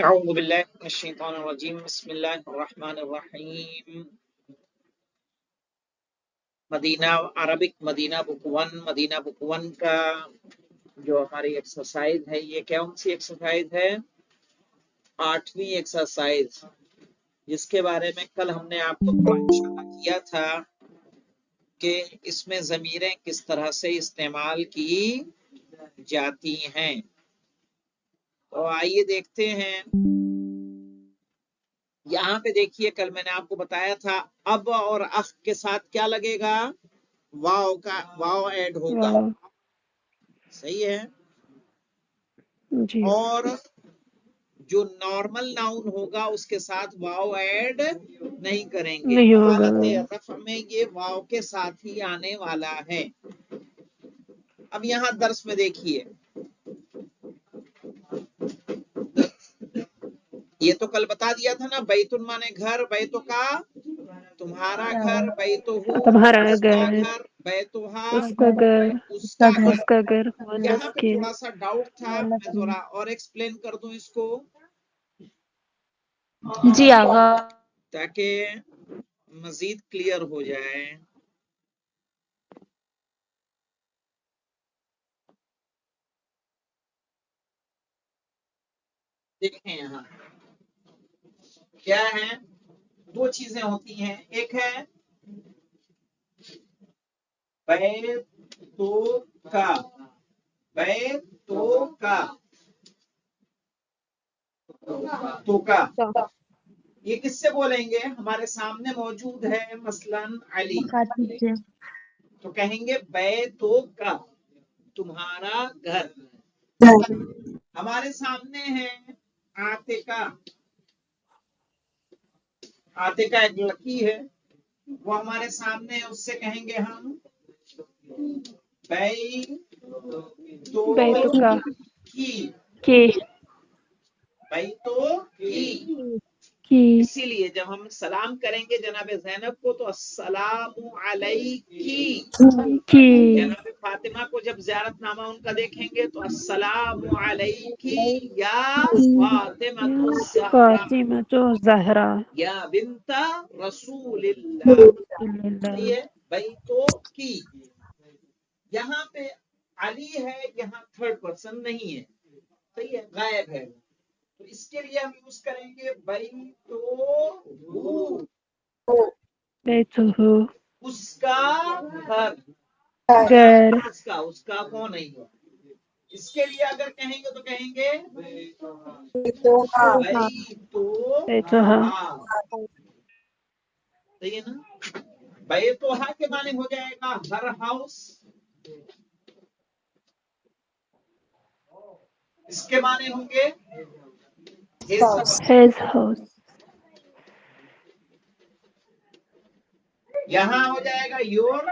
اعوذ باللہ من الشیطان الرجیم بسم اللہ الرحمن الرحیم مدینہ عربک مدینہ بک ون کا جو ہماری ایکسرسائز ہے یہ کون سی ایکسرسائز ہے؟ 8ویں ایکسرسائز، جس کے بارے میں کل ہم نے آپ کو اشارہ کیا تھا کہ اس میں ضمیریں کس طرح سے استعمال کی جاتی ہیں۔ تو آئیے دیکھتے ہیں، یہاں پہ دیکھیے کل میں نے آپ کو بتایا تھا اب اور اخ کے ساتھ کیا لگے گا؟ واو ایڈ ہوگا، صحیح ہے؟ جی اور جو نارمل ناؤن ہوگا اس کے ساتھ واو ایڈ نہیں کریں گے، نہیں ہوگا۔ حالت رفع میں یہ واو کے ساتھ ہی آنے والا ہے۔ اب یہاں درس میں دیکھیے، یہ تو کل بتا دیا تھا نا، بیتن مانے گھر، بیتو کا تمہارا گھر، بیتو تمہارا اس کا گھر، گھر، بیتوہا اس کا گھر، اس کا گھر۔ اس کا گھر، یہاں پہ کے تھوڑا سا ڈاؤٹ تھا، میں ذرا اور ایکسپلین کر دوں اس کو جی آغا۔ تاکہ مزید کلیئر ہو جائے۔ دیکھیں یہاں کیا ہے، دو چیزیں ہوتی ہیں، ایک ہے بیتو کا، بیتو کا تو کا، یہ کس سے بولیں گے؟ ہمارے سامنے موجود ہے مثلا علی، تو کہیں گے بیتو کا تمہارا گھر۔ ہمارے سامنے ہے عاتقہ، عاتقہ ایک لڑکی ہے، وہ ہمارے سامنے ہے، اس سے کہیں گے ہم بیتو بیتو کا کی، کے بیتو کی اسی لیے جب ہم سلام کریں گے جناب زینب کو تو السلام علیکی، کی جناب فاطمہ کو جب زیارت نامہ ان کا دیکھیں گے تو السلام علیکی یا فاطمہ الزہرا، فاطمہ زہرا یا بنت رسول اللہ، صحیح ہے؟ بیتو کی، یہاں پہ علی ہے، یہاں تھرڈ پرسن نہیں ہے، صحیح ہے، غائب ہے، تو اس کے لیے ہم یوز کریں گے بیتو، بیتو اس کا گھر، گھر، اس کا کون نہیں ہے، اس کے لیے اگر کہیں گے تو کہیں گے بیتو صحیح ہے نا؟ بیتوہا کے معنی ہو جائے گا ہر ہاؤس، اس کے معنی ہوں گے his house، ہیز ہاؤس، یہاں ہو جائے گا یور،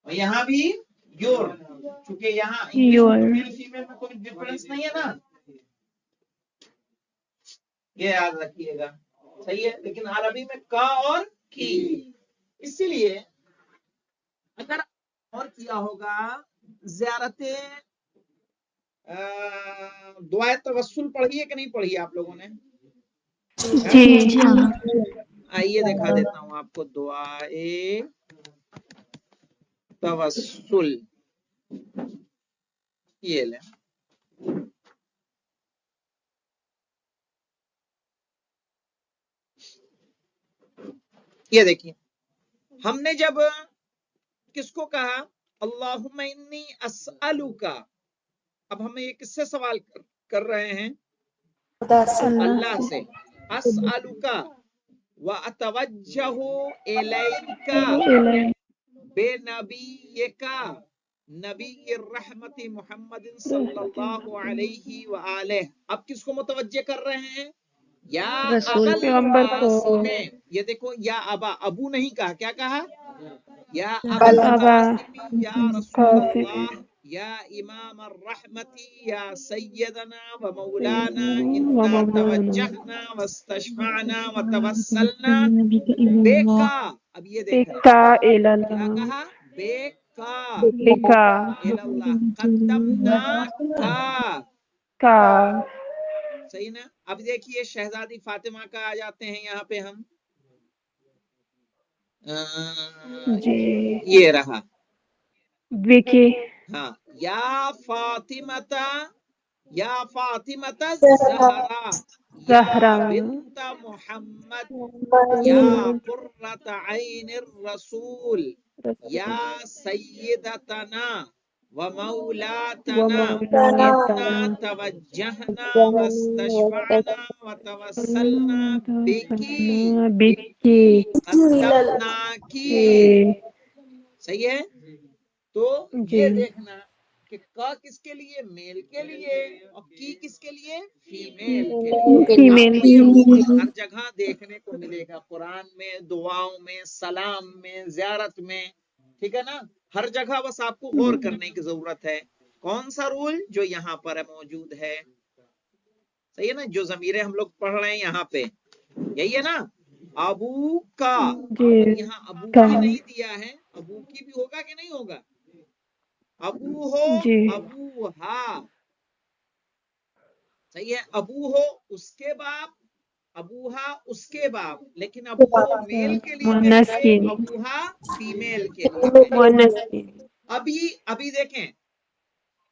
اور یہاں بھی یور، چونکہ یہاں انگلش میں تو میل فیمیل میں کوئی ڈفرنس نہیں ہے نا، یہ یاد رکھیے گا، صحیح ہے؟ لیکن عربی میں کا اور کی، اسی لیے اگر اور کیا ہوگا زیارت دعائے توسل پڑھی ہے کہ نہیں پڑھی ہے آپ لوگوں نے؟ جی آئیے دکھا دیتا ہوں آپ کو دعائے توسل، یہ لیں، یہ دیکھیے ہم نے جب کس کو کہا اللہم انی اسألک، اب ہم یہ کس سے سوال کر رہے ہیں؟ اللہ سے، اسألک واتوجہ الیک بنبیک نبی الرحمت محمد صلی اللہ علیہ وآلہ، اب کس کو متوجہ کر رہے ہیں؟ یا رسول ابل پیغمبر کو، قاسم، یہ دیکھو یا ابا، ابو نہیں کہا، کیا کہا؟ یا ابل ابا قاسم یا رسول اللہ یا امام الرحمت یا سیدنا و مولانا انا توجہنا واستشفعنا وتوسلنا بیکا، اب یہ دیکھیں بیکا کیا کہا؟ بیک लिखा इलल्लाह, कद्दमना का सही ना। अब देखिए शहजादी फातिमा का आ जाते हैं यहाँ पे हम, जी ये रहा, विकी हाँ, या फातिमता ज़हरा, या ज़हरा बिन्त मोहम्मद, या कुर्रत ऐनिर रसूल, या सय्यदतना व मौलातना, इन्ना तवज्जहना वस्तशफअना व तवस्सलना बिकी बिकी कद्दमना की। सही है। तो जी ये देखना कि क किसके लिए, मेल के लिए, और की किसके लिए, फीमेल के लिए। फीमेल आपको ये रूल हर जगह देखने को मिलेगा, कुरान में, दुआओं में, सलाम में, ज़ियारत में, ठीक है ना, हर जगह। बस आपको गौर करने की जरूरत है कौन सा रूल जो यहाँ पर मौजूद है। सही है ना, जो ज़मीरें हम लोग पढ़ रहे हैं यहाँ पे, यही है ना। अबू का, जी यहाँ अबू का की नहीं दिया है, अबू की भी होगा कि नहीं होगा। अबू हो, जी अबू हा, सही है। अबू हो उसके बाप, अबूहा उसके बाप, लेकिन अबू हो मेल के लिए मुअन्नस कहेंगे, की अबूहा फीमेल के लिए कहेंगे। मुअन्नस की अभी देखें,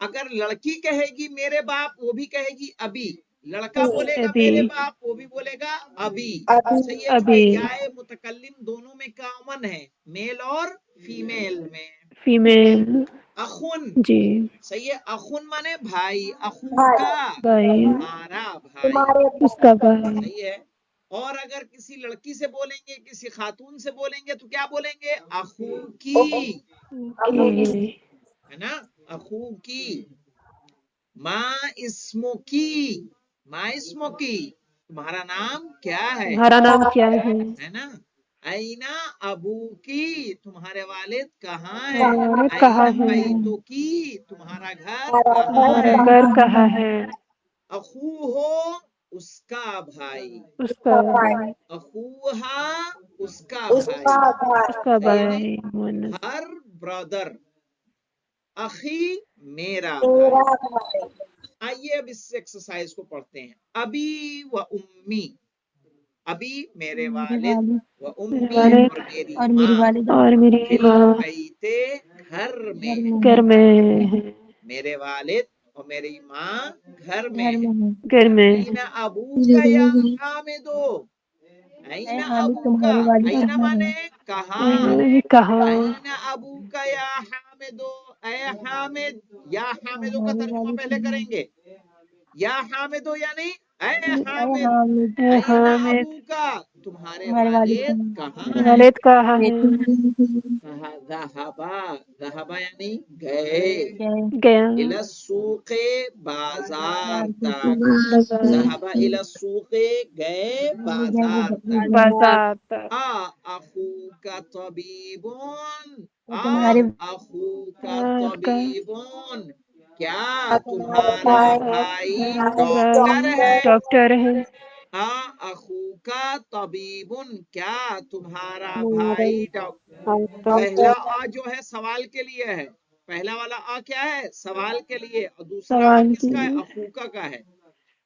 अगर लड़की कहेगी मेरे बाप, वो भी कहेगी अभी। लड़का बोलेगा अभी मेरे बाप, वो भी बोलेगा अभी। सही है, अभी क्योंकि याए मुतकल्लिम दोनों में कॉमन है, मेल और फीमेल में। फीमेल अखुन, जी सही है, अखुन माने भाई, अखू का भाई तुम्हारा भाई, उसका भाई सही है। और अगर किसी लड़की से बोलेंगे, किसी खातून से बोलेंगे, तो क्या बोलेंगे, अखू की, की है ना, अखू की। माँ इस्मो की, माँ इस्मो की, तुम्हारा नाम क्या है तुम्हारा नाम क्या है ना। ऐना अबू की, तुम्हारे वालिद कहाँ है। है कहाँ ऐना है बैतो की, तुम्हारा घर कहाँ तुम्हारा है। घर कहाँ है अखू हो उसका भाई, उसका भाई अखूहा उसका भाई, उसका सही है नहीं। भाई मुअन्नस हर ब्रदर, अखी मेरा भाई। आइए अब इस एक्सरसाइज को पढ़ते हैं। अबी व उम्मी, अभी मेरे वालिद, व उम्मी वालिद और मेरी माँ, और मेरी फिल माँ बैते घर में है। घर में है मेरे वालिद और मेरी माँ घर में है। घर में ऐना अबू का या हामिदो, ऐना अबू का, ऐना माने कहाँ, कहाँ ऐना अबू का या हामिदो, ऐ हामिद, या हामिदो का तर्जुमा पहले करेंगे। या हामिदो यानी ऐ हामिद, ऐना हामिद अबू का, तुम्हारे वालिद कहाँ है। वालिद कहाँ है कहा ज़हबा, ज़हबा यानी गए, गया इला सूक़े बाजार तक, बाजार ज़हबा इला सूक़े गए बाजार तक। बाजार तक अखू का तबीबुन, अखू का आपका तबीबुन, क्या तुम्हारा भाई डॉक्टर भाई है। डॉक्टर है अखू का तबीबुन, क्या तुम्हारा भाई डॉक्टर। पहला डॉक्टर आ जो है सवाल के लिए है, पहला वाला आ क्या है, सवाल के लिए, और दूसरा आ सवाल के किसका है, लिए अखूका का है।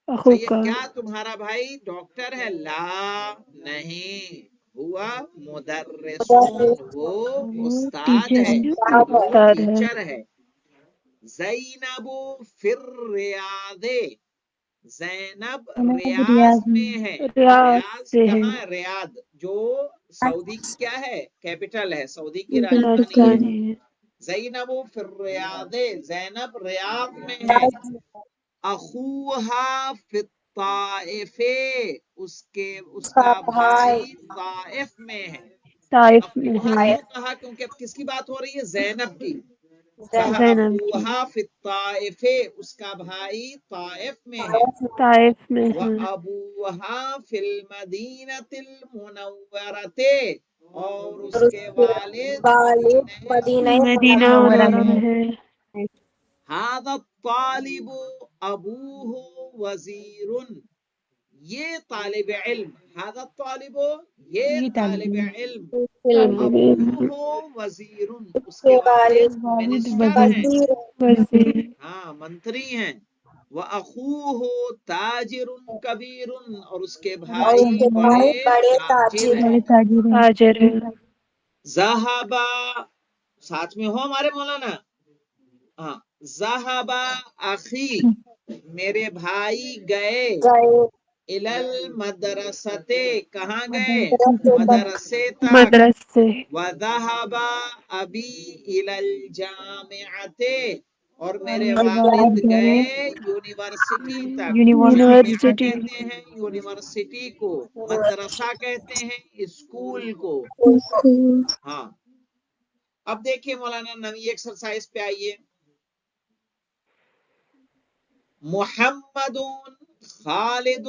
अखू सही है, का क्या तुम्हारा भाई डॉक्टर है। ला नहीं, हुआ मुदर्रिसून, वो उस्ताद है, वो उस्ताद है टीचर है। ज़ैनबु फिर रियादे, ज़ैनब रियाज में है। रियाज रियाज से है कहाँ है, रियाद जो सऊदी की क्या है, कैपिटल है, सऊदी की राजधानी है। राजधानी है ज़ैनब फिर रियादे, ज़ैनब रियाद में है। अखूहा फित ताइफे, उसका भाई ताइफ में है। ताइफ में अखूहा है क्यों कहा, क्योंकि अब किसकी बात हो रही है, ज़ैनब की। कहा जैनब की अखूहा फित ताइफे, उसका भाई ताइफ में है। ताइफ में व है अबूहा फिल मदीनतिल मुनव्वरते, और उसके वालिद मदीने मदीना मुनव्वरा मुनव्वरा में। है हादा तालिबु अबूहु वजीरुन, یہ طالب علم، هذا الطالب، یہ طالب علم، ابوہ وزیر، اس کے والد منسٹر ہیں، وزیر ہاں منتری ہیں، وَأَخُوهُ تَاجِرٌ كَبِيرٌ، اور اس کے بھائی بڑے تاجر ہیں، بڑے تاجر ہیں ذہبا، ساتھ میں ہو ہمارے مولانا، ہاں، ذہبا اخی، میرے بھائی گئے، المدرستے، کہاں گئے؟ مدرسے تک، مدرسے وذهب ابی الی الجامعۃ، اور میرے والد گئے یونیورسٹی تک، جامعہ یونیورسٹی کہتے ہیں یونیورسٹی کو، مدرسہ کہتے ہیں اسکول کو، ہاں۔ اب دیکھیے مولانا نئی ایکسرسائز پہ آئیے، محمد، خالد،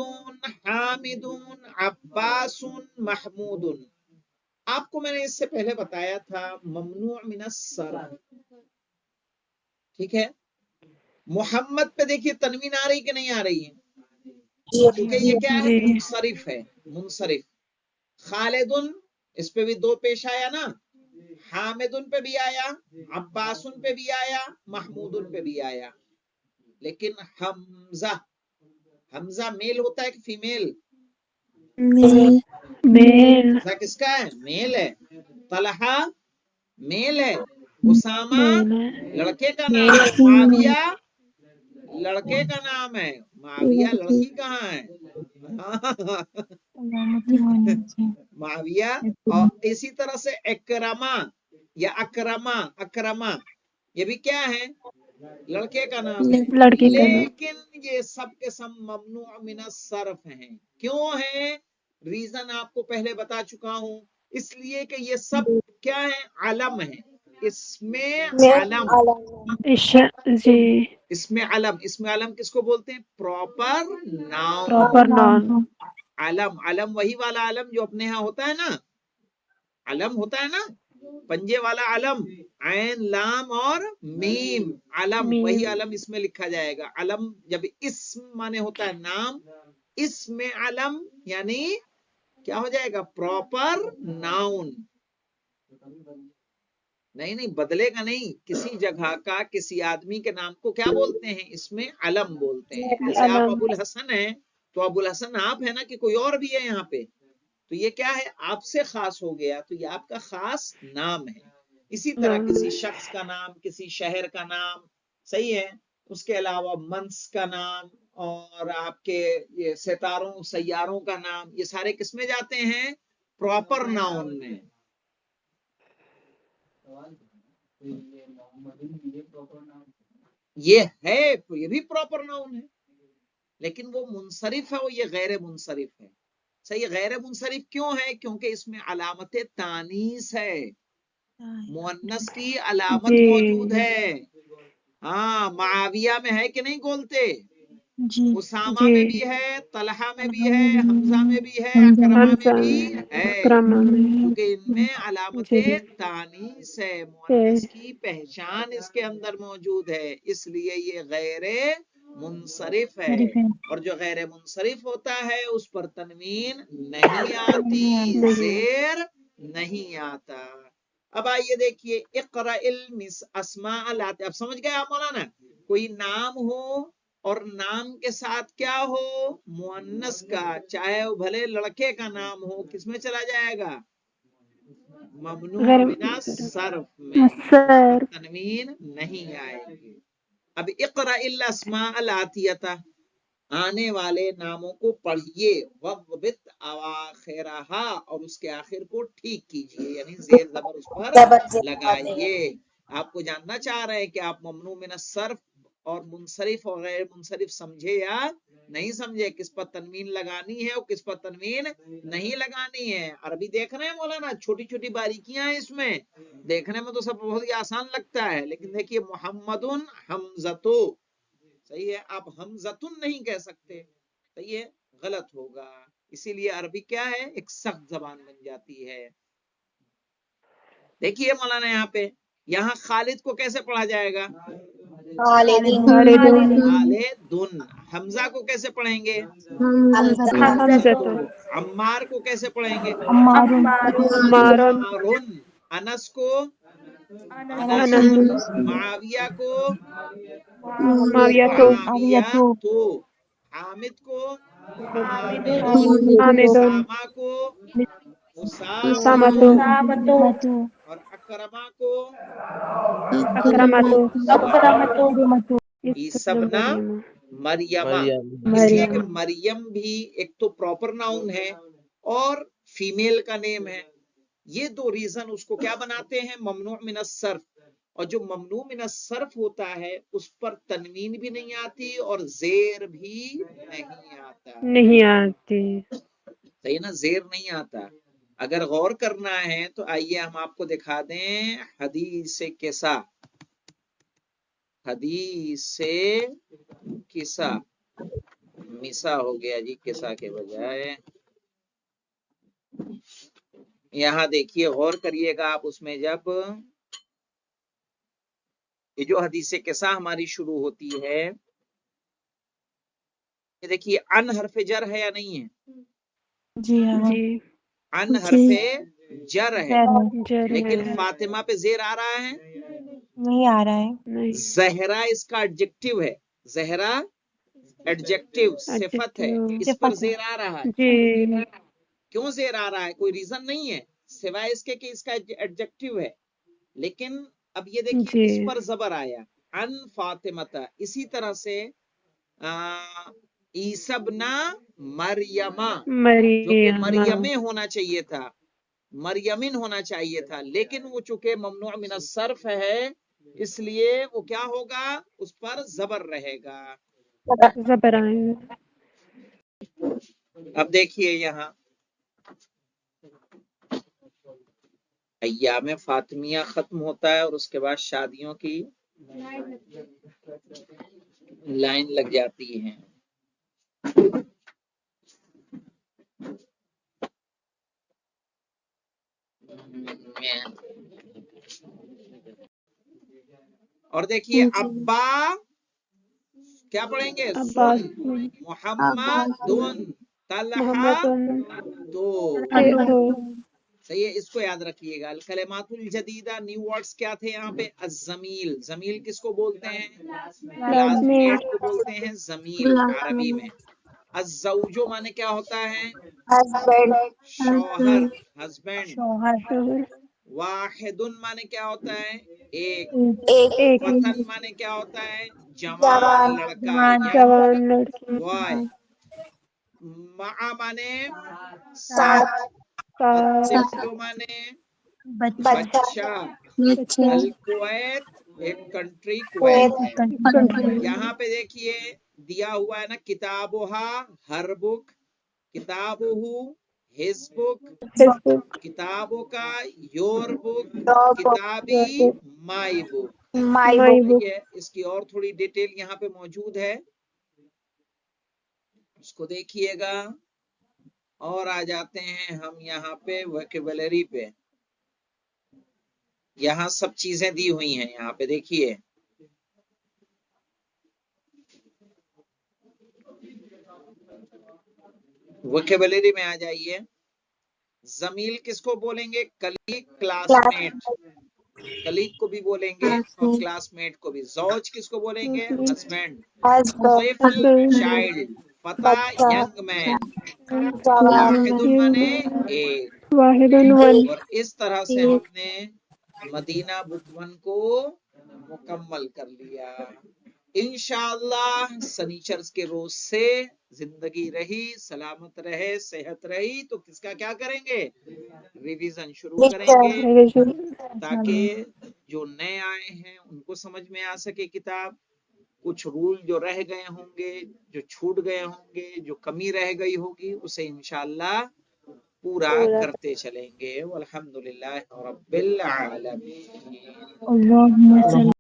حامد، عباس، محمود، آپ کو میں نے اس سے پہلے بتایا تھا ممنوع من الصرف، ٹھیک ہے؟ محمد پہ دیکھیے تنوین آ رہی کہ نہیں آ رہی ہے؟ کیونکہ یہ کیا ہے؟ جی منصرف ہے، منصرف۔ خالدن، اس پہ بھی دو پیش آیا نا، حامدن پہ بھی آیا، عباسن پہ بھی آیا، محمودن پہ بھی آیا، لیکن حمزہ، حمزہ میل ہوتا ہے کہ فیمیل؟ میل حمزہ کس کا ہے؟ میل ہے۔ طلحہ میل ہے، اسامہ میل لڑکے کا نام ہے، معاویہ لڑکے کا نام ہے، معاویہ لڑکی کہاں ہے؟ معاویہ، اور اسی طرح سے اکرما یا اکرما، اکرما یہ بھی کیا ہے؟ لڑکے کا نام ہے، لڑکی کا نام لیکن یہ سب کے سب ممنوع من الصرف ہیں۔ کیوں ہیں؟ ریزن آپ کو پہلے بتا چکا ہوں، اس لیے کہ یہ سب کیا ہے؟ علم ہے، اس میں علم، جی اس میں علم، اس میں علم کس کو بولتے ہیں؟ پراپر ناؤن، پراپر نام علم، علم وہی والا علم جو اپنے ہاں ہوتا ہے نا، علم ہوتا ہے نا پنجے والا علم، عین لام اور میم، علم وہی علم اس میں لکھا جائے گا۔ علم جب اسم مانے ہوتا ہے نام، اسم علم یعنی کیا ہو جائے گا؟ پراپر ناؤن، نہیں بدلے گا نہیں، کسی جگہ کا کسی آدمی کے نام کو کیا بولتے ہیں؟ اس میں علم بولتے ہیں۔ جیسے آپ علم ابو الحسن ہیں تو ابو الحسن آپ ہے نا کہ کوئی اور بھی ہے یہاں پہ؟ تو یہ کیا ہے؟ آپ سے خاص ہو گیا، تو یہ آپ کا خاص نام ہے۔ اسی طرح نام کسی شخص کا نام، کسی شہر کا نام، صحیح ہے، اس کے علاوہ منس کا نام، اور آپ کے یہ ستاروں سیاروں کا نام، یہ سارے کس میں جاتے ہیں؟ پراپر ناؤن میں۔ یہ ہے، یہ بھی پراپر ناؤن ہے، لیکن وہ منصرف ہے، وہ یہ غیر منصرف ہے۔ صحیح، غیر منصرف کیوں ہے؟ کیونکہ اس میں علامت تانیث ہے، مؤنث کی علامت جی موجود ہے۔ ہاں، معاویہ میں ہے کہ نہیں بولتے؟ اسامہ جی میں بھی ہے، طلحہ میں بھی ہے، حمزہ میں بھی ہے، اکرمہ میں حمزہ بھی ہے، اکرمہ میں کیونکہ ان میں علامت جی تانیث ہے، مؤنث کی پہچان اس کے اندر موجود ہے، اس لیے یہ غیر منصرف ہے۔ اور جو غیر منصرف ہوتا ہے اس پر تنوین نہیں آتی، نہیں زیر نہیں آتا۔ اب آئیے دیکھیے، اقرأ الاسماء الآتی، اب سمجھ گئے آپ مولانا؟ کوئی نام ہو اور نام کے ساتھ کیا ہو؟ مؤنث کا، چاہے وہ بھلے لڑکے کا نام ہو، کس میں چلا جائے گا؟ ممنوع غیر من الصرف میں، اس پر سر تنوین نہیں آئے گی۔ اب اقرأ الاسماء الآتیہ، آنے والے ناموں کو پڑھیے، وضبط اواخرہا، اور اس کے آخر کو ٹھیک کیجیے، یعنی زیر زبر اس پر لگائیے۔ آپ کو جاننا چاہ رہے ہیں کہ آپ ممنوع من الصرف اور منصرف اور غیر منصرف سمجھے یا نہیں سمجھے، کس پر تنوین لگانی ہے اور کس پر تنوین نہیں لگانی ہے۔ عربی دیکھ رہے ہیں مولانا، چھوٹی چھوٹی باریکیاں ہیں اس میں، دیکھنے میں تو سب بہت ہی آسان لگتا ہے، لیکن دیکھیے محمد حمزۃ، صحیح ہے، آپ حمزتن نہیں کہہ سکتے، صحیح ہے، غلط ہوگا، اسی لیے عربی کیا ہے؟ ایک سخت زبان بن جاتی ہے۔ دیکھیے مولانا یہاں پہ، یہاں خالد کو کیسے پڑھا جائے گا؟ خالدون खालिदुन। हमजा को कैसे पढ़ेंगे? حمزة अम्मार को कैसे पढ़ेंगे? عمارون अम्मारुन। अनस को أنس माविया को معاوية मावियातु। हामिद को हामिदुन। حامد उसामा को أسامة उसामतुन। और अकरमा को أكرمة ये عيسى सब بن ना مريم मरियमा। مریم इसलिए कि مريم मरियम भी एक तो प्रॉपर नाउन है और फीमेल का नेम है। ये दो रीजन उसको क्या बनाते हैं? ममनू मिन सर्फ। और जो ममनू मिन सर्फ होता है उस पर तनवीन भी नहीं आती और जेर भी नहीं आता। नहीं आती। सही ना, जेर नहीं आता। अगर गौर करना है तो आइए हम आपको दिखा दें हदीस किसा। हदीस किसा, मिसा हो गया जी किसा के बजाय। यहाँ देखिए, गौर करिएगा आप उसमें, जब ये जो हदीस किसा हमारी शुरू होती है, ये देखिए अन हरफे जर है या नहीं है? जी हाँ जी अन हरफे जर है, जर लेकिन है फातिमा पे जेर आ रहा है। नहीं आ रहा है। नहीं जहरा इसका एडजेक्टिव है। जहरा एडजेक्टिव सिफत है, adjective इस पर जेर आ रहा है। जी क्यों जेर आ रहा है? कोई रीजन नहीं है सिवाय इसके कि इसका एडजेक्टिव है। लेकिन अब ये देखिए जी इस पर जबर आया, अन फातिमता। इसी तरह से ईसबना मरियमा, जो कि मरियम मरियमे होना चाहिए था, मरियमिन होना चाहिए था, लेकिन वो चूंकि ममनू मिन सर्फ है इसलिए वो क्या होगा? उस पर जबर रहेगा। जबर आएंगे। अब देखिए यहाँ अय्याम फातिमिया खत्म होता है और उसके बाद शादियों की लाइन लग जाती है। और देखिए अब्बा क्या पढ़ेंगे? अब्बास सुन। मोहम्मदुन तलहा मोहम्मद दो। दो सही है, इसको याद रखिएगा। कलेमातुल जदीदा, न्यू वर्ड्स क्या थे यहाँ पे? अज़मील। जमील किसको बोलते हैं? क्लासमेट को बोलते हैं जमील अरबी में। अज़्ज़ौजो माने क्या होता है? हस्बैंड शौहर, हस्बैंड। शौहर शोहर वाहिदुन माने क्या होता है? एक। एक एक फतन माने क्या होता है? जवान लड़का, यंग जवान लड़की बॉय। मा माने साथ। साथ साथ तिफ्लो माने बच्चा बच्चा। बच्चा अल कुवैत एक कंट्री कुवैत है। कंट्री यहाँ पे देखिए दिया हुआ है ना, किताबुहा हर बुक, किताबुहु हिज बुक, फेसबुक किताबों का योर बुक, Your book. किताबी my book. My my book book सही है, इसकी और थोड़ी डिटेल यहाँ पे मौजूद है, उसको देखिएगा। और आ जाते हैं हम यहाँ पे वोकैबुलरी पे। यहाँ सब चीजें दी हुई हैं, यहाँ पे देखिए। वोकैबुलरी में आ जाइए। जमील किसको बोलेंगे? Colleague, classmate. कलीग को भी बोलेंगे और क्लासमेट को भी। जौज किसको बोलेंगे? हस्बैंड। हस्बैंड तिफ्ल चाइल्ड, फता बच्चा यंग मैन। जवान वाहिदुन माने एक। वाहिदुन वन और इस तरह से हमने मदीना बुक 1 को मुकम्मल कर लिया। इंशाअल्लाह सनीचर के रोज से जिंदगी रही, सलामत रहे, सेहत रही तो किसका क्या करेंगे? रिवीजन शुरू करेंगे, ताकि जो नए आए हैं उनको समझ में आ सके किताब। कुछ रूल जो रह गए होंगे, जो छूट गए होंगे, जो कमी रह गई होगी, उसे इंशाअल्लाह पूरा करते चलेंगे। वल्हम्दुलिल्लाह रब्बिल आलमीन।